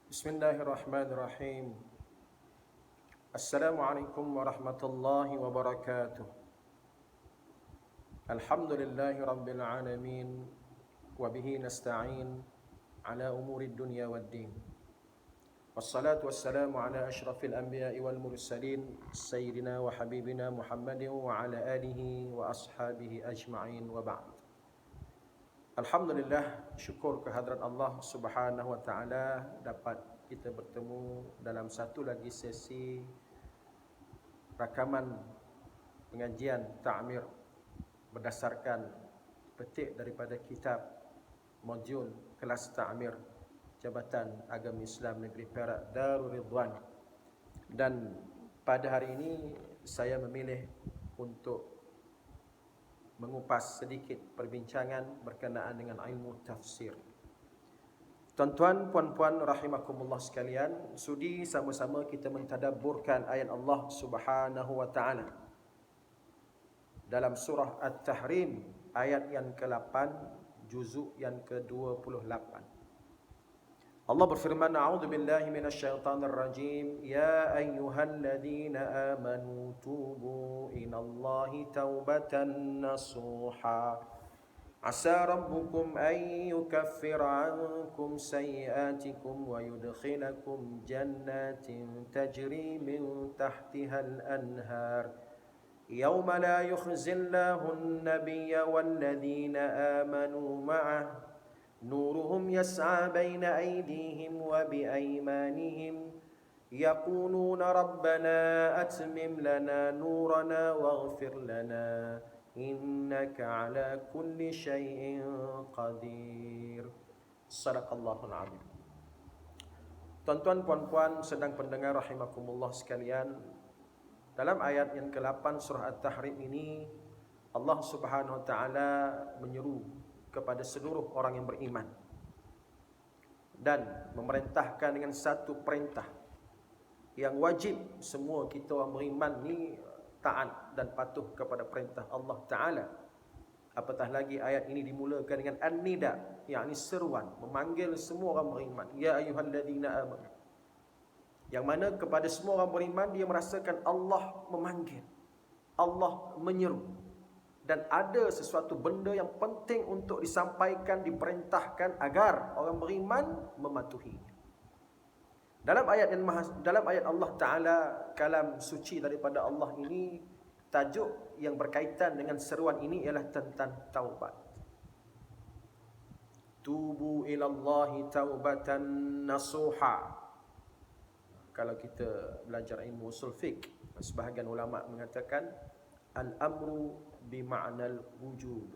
Bismillahirrahmanirrahim. Assalamualaikum warahmatullahi wabarakatuh. Alhamdulillahi rabbil alamin. Wabihi nasta'in ala umuri dunya waddin. Wassalatu wassalamu ala ashrafil anbiya'i wal mursalin Sayyidina wa habibina Muhammadin wa ala alihi wa ashabihi ajma'in wa ba'd. Alhamdulillah, syukur kehadrat Allah Subhanahu wa taala dapat kita bertemu dalam satu lagi sesi rakaman pengajian ta'mir berdasarkan petik daripada kitab modul kelas ta'mir Jabatan Agama Islam Negeri Perak Darul Ridwan. Dan pada hari ini saya memilih untuk mengupas sedikit perbincangan berkenaan dengan ilmu tafsir. Tuan-tuan, puan-puan rahimakumullah sekalian, sudi sama-sama kita mentadabburkan ayat Allah Subhanahu wa taala dalam surah At-Tahrim ayat yang ke-8 juzuk yang ke-28. Allah berfirman, A'udzu billahi minasyaitonir rajim, ya ayyuhalladzina amanu tubu ilallahi taubatan nasuha. Asa rabbukum an yukaffira ankum sayyi'atikum wa yudkhilakum jannatin tajri min tahtihal anhar. Yawma la yukhzillahu an-nabiyya walladzina amanu ma'ah. نورهم يسعى بين أيديهم وبأيمانهم يقولون ربنا أتمم لنا نورنا واغفر لنا إنك على كل شيء قدير. صدق الله العظيم. Tuan-tuan, puan-puan sedang pendengar rahimakumullah sekalian, dalam ayat yang ke-8 surah At-Tahrim ini Allah Subhanahu wa taala menyeru kepada seluruh orang yang beriman dan memerintahkan dengan satu perintah yang wajib semua kita orang beriman ni taat dan patuh kepada perintah Allah Ta'ala. Apatah lagi ayat ini dimulakan dengan an-nida, yakni seruan, memanggil semua orang beriman, ya ayyuhalladzina amanu, yang mana kepada semua orang beriman dia merasakan Allah memanggil, Allah menyeru, dan ada sesuatu benda yang penting untuk disampaikan, diperintahkan agar orang beriman mematuhinya. Dalam ayat Allah Ta'ala, kalam suci daripada Allah ini, tajuk yang berkaitan dengan seruan ini ialah tentang taubat. Tubu ilallahi taubatan nasuha. Kalau kita belajar ilmu usul fiqh, sebahagian ulama mengatakan al-amru bima'nal wujub,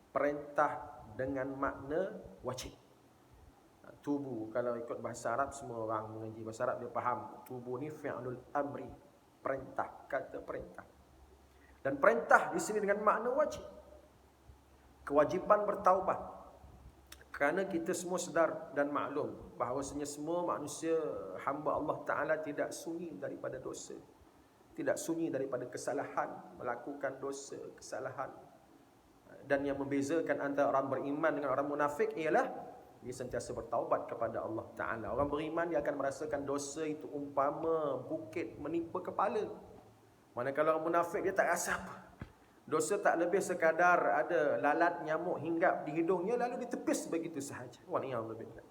perintah dengan makna wajib. Tubu, kalau ikut bahasa Arab, semua orang mengaji bahasa Arab dia faham tubu ni fi'lul amri, perintah, kata perintah. Dan perintah di sini dengan makna wajib, kewajiban bertaubat. Kerana kita semua sedar dan maklum bahawasanya semua manusia hamba Allah Ta'ala tidak sunyi daripada dosa, tidak sunyi daripada kesalahan, melakukan dosa, kesalahan. Dan yang membezakan antara orang beriman dengan orang munafik ialah dia sentiasa bertaubat kepada Allah Ta'ala. Orang beriman dia akan merasakan dosa itu umpama bukit menimpa kepala. Manakala orang munafik dia tak rasa apa. Dosa tak lebih sekadar ada lalat nyamuk hinggap di hidungnya lalu ditepis begitu sahaja. Waliyahullah.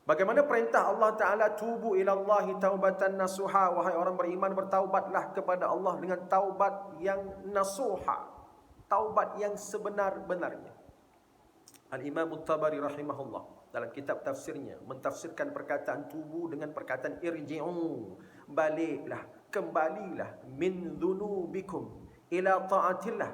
Bagaimana perintah Allah Ta'ala, tubu ilallahi taubatan nasuha, wahai orang beriman bertaubatlah kepada Allah dengan taubat yang nasuha, taubat yang sebenar-benarnya. Al-Imam At-Tabari rahimahullah dalam kitab tafsirnya mentafsirkan perkataan tubu dengan perkataan irji'u, baliklah, kembalilah, min dhunubikum ila ta'atillah,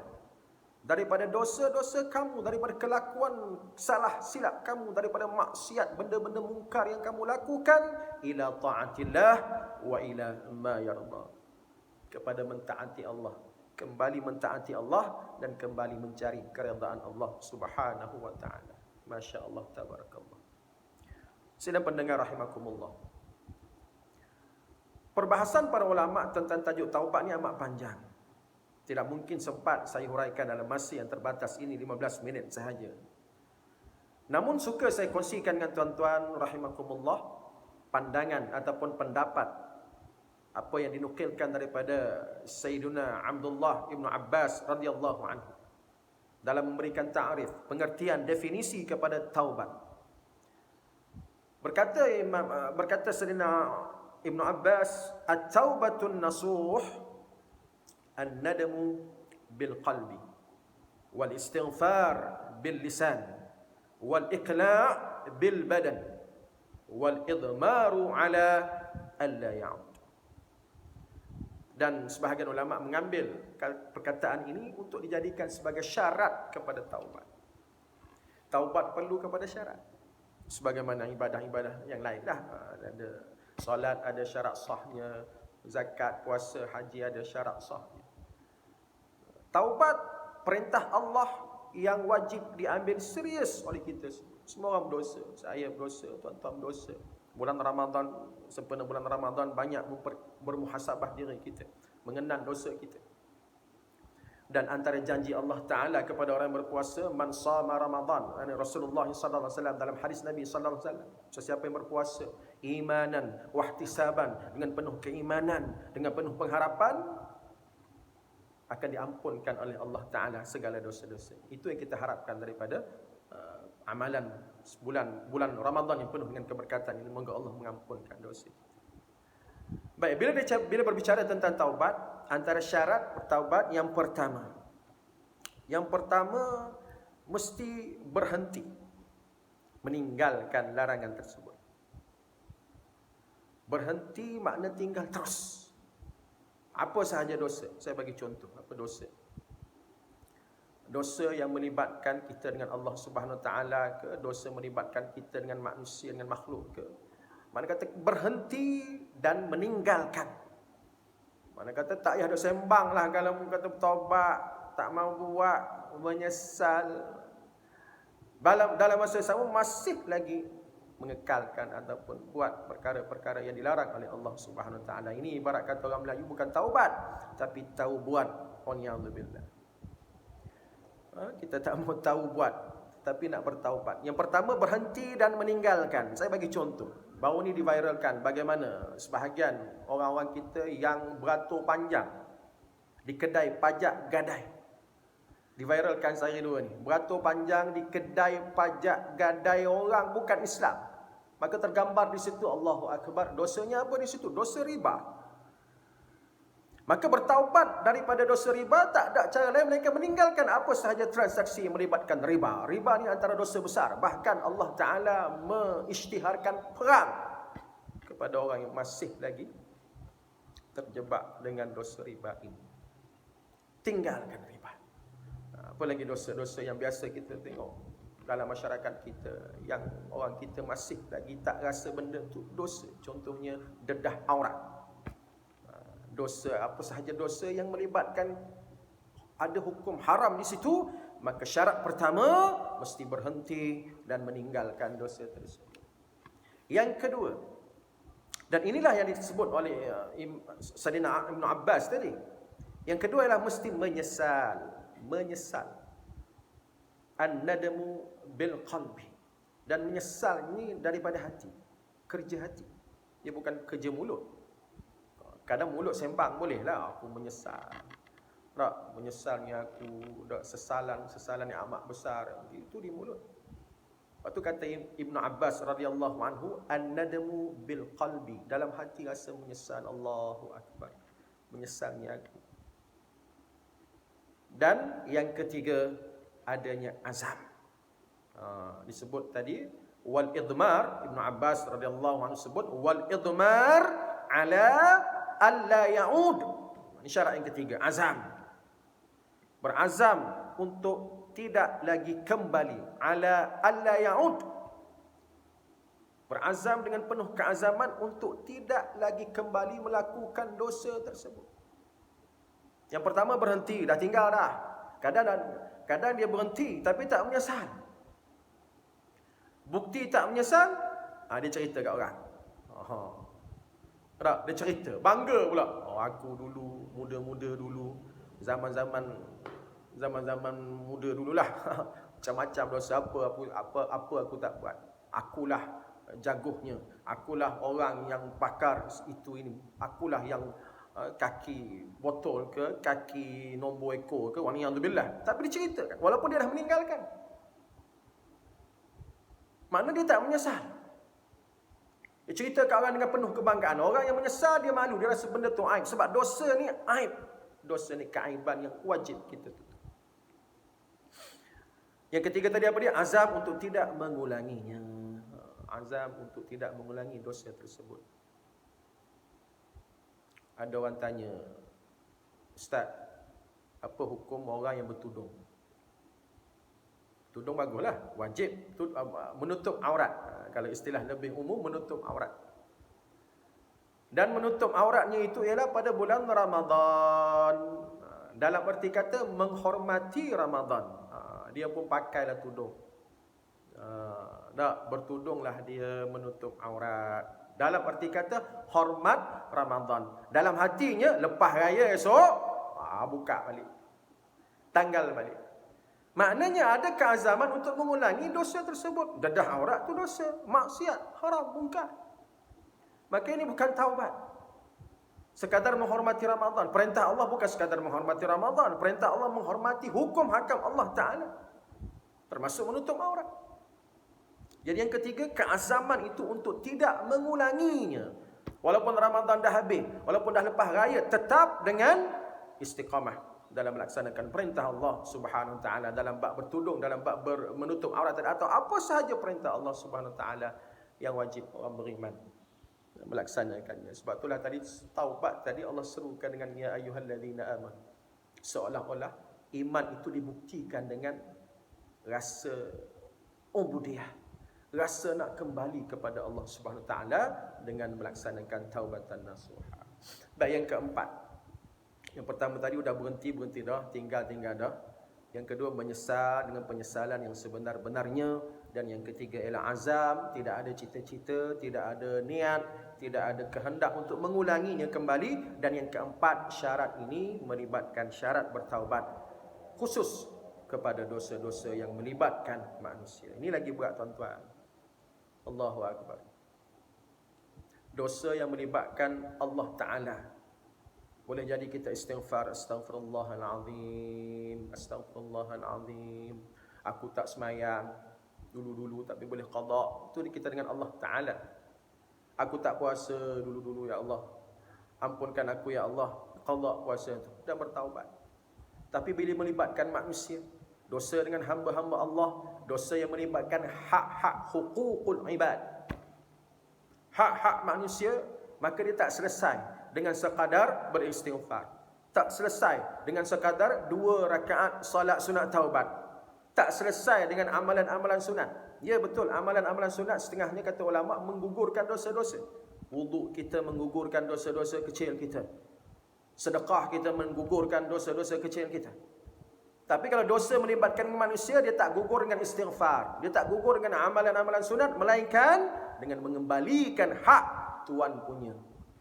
daripada dosa-dosa kamu, daripada kelakuan salah silap kamu, daripada maksiat, benda-benda mungkar yang kamu lakukan, ila ta'atillah wa ila ma yarda, kepada mentaati Allah, kembali mentaati Allah dan kembali mencari keredaan Allah Subhanahu wa taala. Masya-Allah, tabarakallah. Sidang pendengar rahimakumullah, perbahasan para ulama tentang tajuk taubat ni amat panjang. Tidak mungkin sempat saya huraikan dalam masa yang terbatas ini 15 minit sahaja. Namun suka saya kongsikan dengan tuan-tuan rahimakumullah pandangan ataupun pendapat apa yang dinukilkan daripada Sayyiduna Abdullah ibnu Abbas radhiyallahu anhu dalam memberikan ta'rif, pengertian, definisi kepada taubat. Berkata Sayyidina Ibnu Abbas, at-taubatun nasuh an-nadamu bil qalbi wal istighfar bil lisan wal iqla' bil badan wal idmaru ala alla ya'ud. Dan sebahagian ulama mengambil perkataan ini untuk dijadikan sebagai syarat kepada taubat. Taubat perlu kepada syarat. Sebagaimana ibadah-ibadah yang lain dah, ada solat ada syarat sahnya, zakat, puasa, haji ada syarat sahnya. Taubat perintah Allah yang wajib diambil serius oleh kita semua. Semua orang berdosa, saya berdosa, tuan-tuan berdosa. Bulan Ramadan, sempena bulan Ramadan banyak bermuhasabah diri kita, mengenang dosa kita. Dan antara janji Allah Ta'ala kepada orang yang berpuasa, man sama Ramadan, Rasulullah SAW dalam hadis Nabi SAW, sesiapa yang berpuasa imanan wahtisaban, dengan penuh keimanan, dengan penuh pengharapan, akan diampunkan oleh Allah Ta'ala segala dosa-dosa. Itu yang kita harapkan daripada amalan bulan Ramadan yang penuh dengan keberkatan ini. Moga Allah mengampunkan dosa. Baik, bila berbicara tentang taubat, antara syarat taubat yang pertama mesti berhenti meninggalkan larangan tersebut. Berhenti makna tinggal terus. Apa sahaja dosa? Saya bagi contoh apa dosa. Dosa yang melibatkan kita dengan Allah Subhanahu Wa Taala ke, dosa melibatkan kita dengan manusia, dengan makhluk ke. Mana kata berhenti dan meninggalkan. Mana kata tak payah duk sembang lah kalau kata bertaubat, tak mau buat, menyesal. Dalam masa sama masih lagi mengekalkan ataupun buat perkara-perkara yang dilarang oleh Allah Subhanahu Wa Taala. Ini ibarat kata orang Melayu bukan taubat, tapi taubat. Waliyadzubillah. Kita tak mau tahu buat, tapi nak bertaubat. Yang pertama berhenti dan meninggalkan. Saya bagi contoh. Baru ni diviralkan bagaimana sebahagian orang-orang kita yang beratur panjang di kedai pajak gadai. Diviralkan sehari dua ni. Beratur panjang di kedai pajak gadai orang bukan Islam. Maka tergambar di situ Allahu Akbar. Dosanya apa di situ? Dosa riba. Maka bertaubat daripada dosa riba tak ada cara lain melainkan meninggalkan apa sahaja transaksi yang melibatkan riba. Riba ni antara dosa besar. Bahkan Allah Ta'ala mengisytiharkan perang kepada orang yang masih lagi terjebak dengan dosa riba ini. Tinggalkan riba. Apa lagi dosa-dosa yang biasa kita tengok dalam masyarakat kita, yang orang kita masih lagi tak rasa benda tu dosa. Contohnya dedah aurat. Dosa, apa sahaja dosa yang melibatkan ada hukum haram di situ, maka syarat pertama mesti berhenti dan meninggalkan dosa tersebut. Yang kedua, dan inilah yang disebut oleh Sayyidina Ibnu Abbas tadi. Yang kedua ialah mesti menyesal. An-nadamu bil qalbi. Dan menyesal ini daripada hati, kerja hati. Dia bukan kerja mulut. Kadang mulut sembang bolehlah, aku menyesal. Tak, menyesalnya aku dak sesalan yang amat besar. Itu di mulut. Lepas tu kata Ibnu Abbas radhiyallahu anhu, an-nadamu bil qalbi. Dalam hati rasa menyesal. Allahu Akbar. Menyesalnya aku. Dan yang ketiga, adanya azam. Disebut tadi wal idmar. Ibnu Abbas radhiyallahu anhu sebut wal idmar ala alla ya'ud. Ini syarat yang ketiga, azam. Berazam untuk tidak lagi kembali. Ala alla ya'ud. Berazam dengan penuh keazaman untuk tidak lagi kembali melakukan dosa tersebut. Yang pertama berhenti, dah tinggal dah. Kadang dia berhenti tapi tak menyesal. Bukti tak menyesal, dia cerita kat orang. Tak, dia cerita, bangga pula. Aku dulu, muda-muda dulu, zaman-zaman muda dululah. Macam-macam dosa apa aku tak buat. Akulah jaguhnya, akulah orang yang pakar itu ini, akulah yang kaki botol ke, kaki nombor ekor ke, waliyadzubillah. Tapi diceritakan walaupun dia dah meninggalkan. Makna dia tak menyesal. Dia cerita ke orang dengan penuh kebanggaan. Orang yang menyesal dia malu, dia rasa benda tu aib. Sebab dosa ni aib. Dosa ni keaiban yang wajib kita tutup. Yang ketiga tadi apa dia? Azam untuk tidak mengulanginya. Azam untuk tidak mengulangi dosa tersebut. Ada orang tanya, Ustaz, apa hukum orang yang bertudung? Tudung baguslah, wajib menutup aurat. Kalau istilah lebih umum, menutup aurat. Dan menutup auratnya itu ialah pada bulan Ramadan. Dalam arti kata menghormati Ramadan. Dia pun pakailah tudung. Bertudunglah dia menutup aurat. Dalam arti kata hormat Ramadan. Dalam hatinya lepas raya esok, buka balik. Tanggal balik. Maknanya ada keazaman untuk mengulangi dosa tersebut. Dedah aurat tu dosa, maksiat, haram, mungkar. Maka ini bukan taubat. Sekadar menghormati Ramadan. Perintah Allah bukan sekadar menghormati Ramadan. Perintah Allah menghormati hukum hakam Allah Ta'ala. Termasuk menutup aurat. Jadi yang ketiga, keazaman itu untuk tidak mengulanginya. Walaupun Ramadan dah habis, walaupun dah lepas raya, tetap dengan istiqamah dalam melaksanakan perintah Allah Subhanahu Wa Taala, dalam bab bertudung, dalam bab menutup aurat, atau apa sahaja perintah Allah Subhanahu Wa Taala yang wajib orang beriman melaksanakannya. Sebab itulah tadi taubat tadi Allah serukan dengan ya ayyuhallazina amanu. Seolah-olah iman itu dibuktikan dengan rasa ubudiyah, rasa nak kembali kepada Allah Subhanahu Wa Taala dengan melaksanakan taubatan nasuha. Baik, yang keempat. Yang pertama tadi sudah berhenti dah, tinggal dah. Yang kedua menyesal dengan penyesalan yang sebenar-benarnya. Dan yang ketiga ialah azam, tidak ada cita-cita, tidak ada niat, tidak ada kehendak untuk mengulanginya kembali. Dan yang keempat, syarat ini melibatkan syarat bertaubat khusus kepada dosa-dosa yang melibatkan manusia. Ini lagi berat tuan-tuan. Allahu Akbar. Dosa yang melibatkan Allah Ta'ala. Boleh jadi kita istighfar, astaghfirullahalazim, astaghfirullahalazim. Aku tak semayang dulu-dulu tapi boleh qada. Itu kita dengan Allah Ta'ala. Aku tak puasa dulu-dulu ya Allah, ampunkan aku ya Allah, qada puasa itu. Dan bertaubat. Tapi bila melibatkan manusia, dosa dengan hamba-hamba Allah, dosa yang melibatkan hak-hak hukukul ibad, hak-hak manusia, maka dia tak selesai dengan sekadar beristighfar. Tak selesai dengan sekadar 2 rakaat salat sunat taubat. Tak selesai dengan amalan-amalan sunat. Ya betul, amalan-amalan sunat setengahnya kata ulama menggugurkan dosa-dosa. Wuduk kita menggugurkan dosa-dosa kecil kita. Sedekah kita menggugurkan dosa-dosa kecil kita. Tapi kalau dosa melibatkan manusia, dia tak gugur dengan istighfar, dia tak gugur dengan amalan-amalan sunat, melainkan dengan mengembalikan hak tuan punya,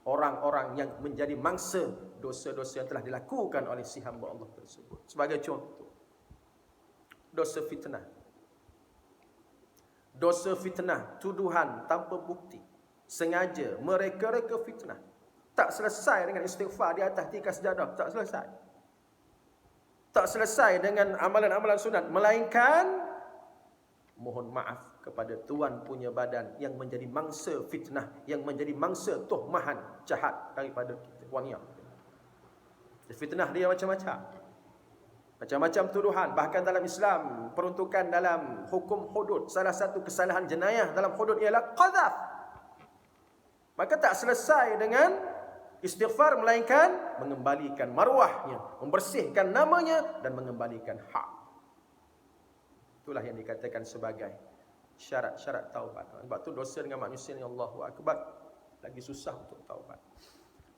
orang-orang yang menjadi mangsa dosa-dosa yang telah dilakukan oleh si hamba Allah tersebut. Sebagai contoh, dosa fitnah. Dosa fitnah, tuduhan tanpa bukti, sengaja mereka-reka fitnah. Tak selesai dengan istighfar di atas 3 sejadah, tak selesai. Tak selesai dengan amalan-amalan sunat, melainkan mohon maaf kepada tuan punya badan yang menjadi mangsa fitnah, yang menjadi mangsa tuhmahan jahat daripada kita. Fitnah dia macam-macam. Macam-macam tuduhan. Bahkan dalam Islam, peruntukan dalam hukum hudud, salah satu kesalahan jenayah dalam hudud ialah qadzaf. Maka tak selesai dengan istighfar, melainkan mengembalikan maruahnya, membersihkan namanya dan mengembalikan hak. Itulah yang dikatakan sebagai syarat-syarat taubat. Sebab tu dosa dengan manusia ni Allahu Akbar, lagi susah untuk taubat.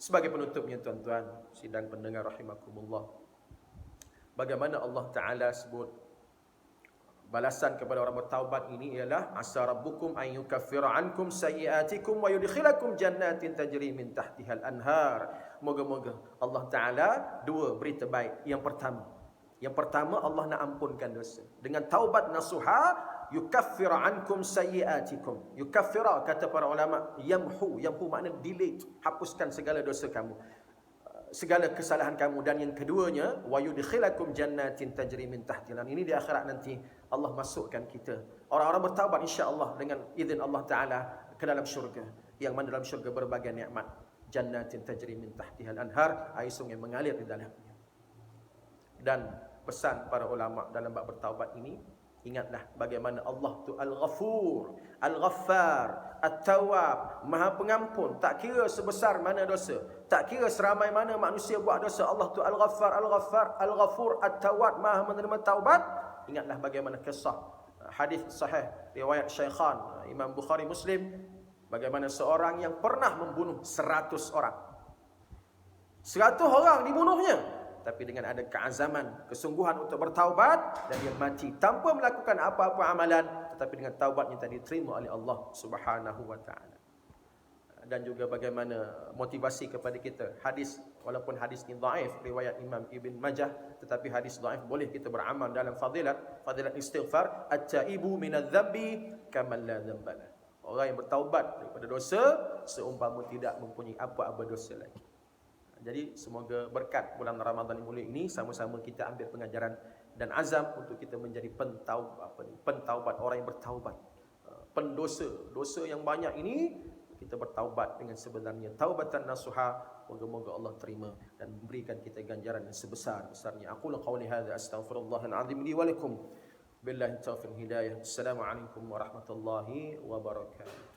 Sebagai penutupnya tuan-tuan, sidang pendengar rahimakumullah, bagaimana Allah Ta'ala sebut balasan kepada orang bertaubat ini ialah asa rabbukum an yukaffira ankum sayyiatikum wa yudkhilakum jannatin tajri min tahtihal anhar. Moga-moga Allah Ta'ala 2 berita baik. Yang pertama, Yang pertama, Allah nak ampunkan dosa. Dengan taubat nasuha, yukaffir ankum sayyiatikum. Yukaffira, kata para ulama, yamhu. Yamhu makna delete, hapuskan segala dosa kamu, segala kesalahan kamu. Dan yang keduanya, wa yudkhilakum jannatin tajri min tahtiha. Ini di akhirat nanti Allah masukkan kita, orang-orang bertaubat insya-Allah dengan izin Allah Taala, ke dalam syurga. Yang mana dalam syurga berbagai nikmat. Jannatin tajri min tahtiha al-anhar, air sungai mengalir di dalamnya. Dan pesan para ulama dalam bab bertaubat ini, ingatlah bagaimana Allah tu Al-Ghafur, Al-Ghaffar, At-Tawwab, Maha Pengampun. Tak kira sebesar mana dosa, tak kira seramai mana manusia buat dosa, Allah tu Al-Ghaffar, Al-Ghaffar, Al-Ghafur, At-Tawwab, Maha menerima taubat. Ingatlah bagaimana kisah hadis sahih riwayat Syaikhan, Imam Bukhari, Muslim, bagaimana seorang yang pernah membunuh 100 orang. 100 orang dibunuhnya, tapi dengan ada keazaman, kesungguhan untuk bertaubat, dan dia mati tanpa melakukan apa-apa amalan, tetapi dengan taubatnya tadi diterima oleh Allah Subhanahu wa taala. Dan juga bagaimana motivasi kepada kita, hadis, walaupun hadis ini dhaif, riwayat Imam Ibn Majah, tetapi hadis dhaif, boleh kita beramal dalam fadilat istighfar, at-taibu minadz-dzambi kaman la dzambala. Orang yang bertaubat daripada dosa seumpama tidak mempunyai apa-apa dosa lagi. Jadi semoga berkat bulan Ramadan yang mulia ini, sama-sama kita ambil pengajaran dan azam untuk kita menjadi pentaubat, orang yang bertaubat. Pendosa, dosa yang banyak ini, kita bertaubat dengan sebenarnya taubatan nasuha. Moga-moga Allah terima dan memberikan kita ganjaran yang sebesar-besarnya. Aqulu qawli hadza astaghfirullahal azim li wa lakum. Billahi taufiq hidayah. Assalamualaikum warahmatullahi wabarakatuh.